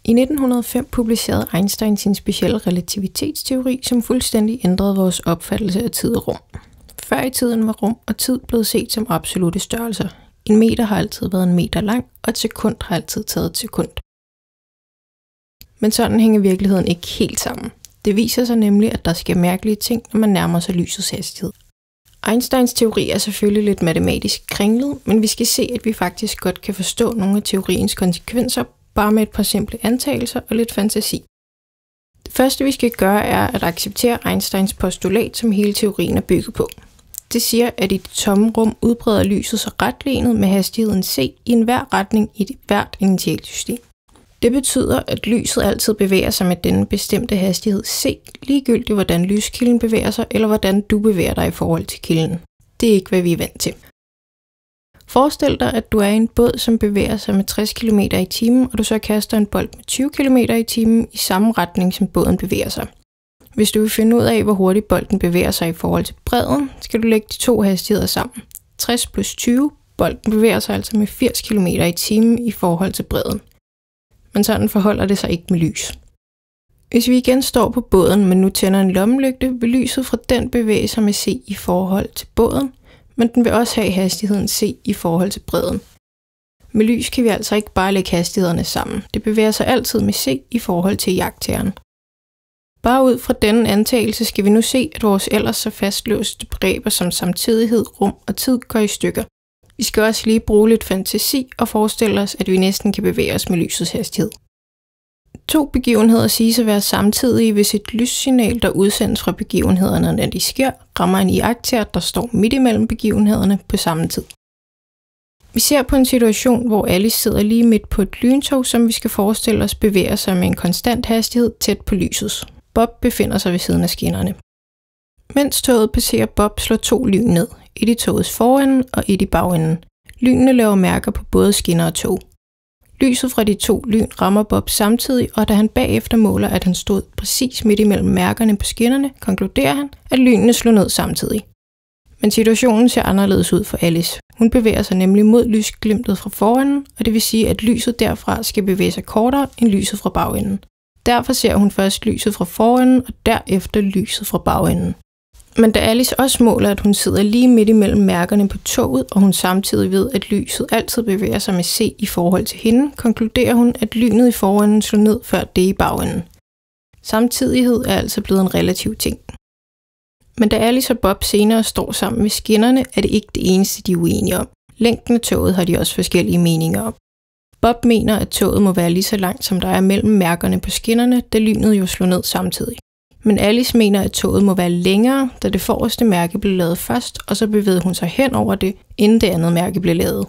I 1905 publicerede Einstein sin specielle relativitetsteori, som fuldstændig ændrede vores opfattelse af tid og rum. Før i tiden var rum og tid blevet set som absolutte størrelser. En meter har altid været en meter lang, og et sekund har altid taget et sekund. Men sådan hænger virkeligheden ikke helt sammen. Det viser sig nemlig, at der sker mærkelige ting, når man nærmer sig lysets hastighed. Einsteins teori er selvfølgelig lidt matematisk kringlet, men vi skal se, at vi faktisk godt kan forstå nogle af teoriens konsekvenser, bare med et par simple antagelser og lidt fantasi. Det første vi skal gøre er at acceptere Einsteins postulat, som hele teorien er bygget på. Det siger, at i det tomme rum udbreder lyset sig retlinet med hastigheden c i enhver retning i hvert initialsystem. Det betyder, at lyset altid bevæger sig med denne bestemte hastighed c, ligegyldigt hvordan lyskilden bevæger sig, eller hvordan du bevæger dig i forhold til kilden. Det er ikke, hvad vi er vant til. Forestil dig, at du er i en båd, som bevæger sig med 60 km i timen, og du så kaster en bold med 20 km i timen i samme retning, som båden bevæger sig. Hvis du vil finde ud af, hvor hurtigt bolden bevæger sig i forhold til bredden, skal du lægge de to hastigheder sammen. 60 plus 20, bolden bevæger sig altså med 80 km i timen i forhold til bredden. Men sådan forholder det sig ikke med lys. Hvis vi igen står på båden, men nu tænder en lommelygte, vil lyset fra den bevæge sig med c i forhold til båden, men den vil også have hastigheden c i forhold til bredden. Med lys kan vi altså ikke bare lægge hastighederne sammen. Det bevæger sig altid med c i forhold til iagttageren. Bare ud fra denne antagelse skal vi nu se, at vores ellers så fastlåste begreber som samtidighed, rum og tid går i stykker. Vi skal også lige bruge lidt fantasi og forestille os, at vi næsten kan bevæge os med lysets hastighed. To begivenheder siges at være samtidige, hvis et lyssignal, der udsendes fra begivenhederne, når de sker, rammer en iagttager, der står midt imellem begivenhederne på samme tid. Vi ser på en situation, hvor Alice sidder lige midt på et lyntog, som vi skal forestille os bevæger sig med en konstant hastighed tæt på lysets. Bob befinder sig ved siden af skinnerne. Mens toget passerer Bob, slår to lyn ned. Et i togets forende og et i bagenden. Lynene laver mærker på både skinner og tog. Lyset fra de to lyn rammer Bob samtidig, og da han bagefter måler, at han stod præcis midt imellem mærkerne på skinnerne, konkluderer han, at lynene slår ned samtidig. Men situationen ser anderledes ud for Alice. Hun bevæger sig nemlig mod lysglimtet fra forenden, og det vil sige, at lyset derfra skal bevæge sig kortere end lyset fra bagenden. Derfor ser hun først lyset fra forenden, og derefter lyset fra bagenden. Men da Alice også måler, at hun sidder lige midt imellem mærkerne på toget, og hun samtidig ved, at lyset altid bevæger sig med c i forhold til hende, konkluderer hun, at lynet i forenden slår ned før det i bagenden. Samtidighed er altså blevet en relativ ting. Men da Alice og Bob senere står sammen ved skinnerne, er det ikke det eneste, de er uenige om. Længden af toget har de også forskellige meninger om. Bob mener, at toget må være lige så langt, som der er mellem mærkerne på skinnerne, da lynet jo slår ned samtidig. Men Alice mener, at toget må være længere, da det forreste mærke blev lavet først, og så bevægede hun sig hen over det, inden det andet mærke blev lavet.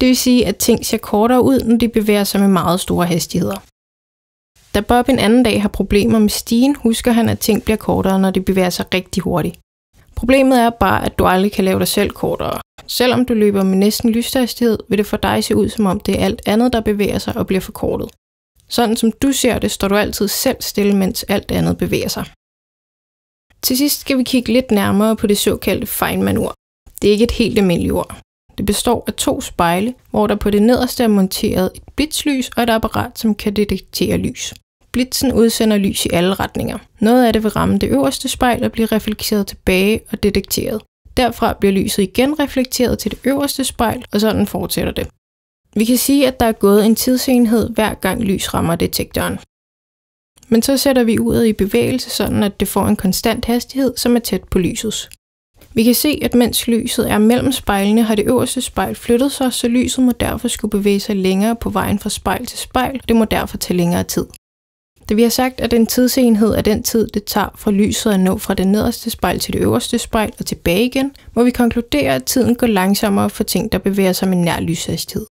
Det vil sige, at ting ser kortere ud, når de bevæger sig med meget store hastigheder. Da Bob en anden dag har problemer med stigen, husker han, at ting bliver kortere, når de bevæger sig rigtig hurtigt. Problemet er bare, at du aldrig kan lave dig selv kortere. Selvom du løber med næsten lyshastighed, vil det for dig se ud, som om det er alt andet, der bevæger sig og bliver forkortet. Sådan som du ser det, står du altid selv stille, mens alt andet bevæger sig. Til sidst skal vi kigge lidt nærmere på det såkaldte Feynman-ur. Det er ikke et helt almindeligt ur. Det består af to spejle, hvor der på det nederste er monteret et blitzlys og et apparat, som kan detektere lys. Blitzen udsender lys i alle retninger. Noget af det vil ramme det øverste spejl og blive reflekteret tilbage og detekteret. Derfra bliver lyset igen reflekteret til det øverste spejl, og sådan fortsætter det. Vi kan sige, at der er gået en tidsenhed, hver gang lys rammer detektoren. Men så sætter vi uret i bevægelse, sådan at det får en konstant hastighed, som er tæt på lysets. Vi kan se, at mens lyset er mellem spejlene, har det øverste spejl flyttet sig, så lyset må derfor skulle bevæge sig længere på vejen fra spejl til spejl, og det må derfor tage længere tid. Da vi har sagt, at en tidsenhed er den tid, det tager fra lyset at nå fra det nederste spejl til det øverste spejl og tilbage igen, må vi konkludere, at tiden går langsommere for ting, der bevæger sig med nær lyshastighed.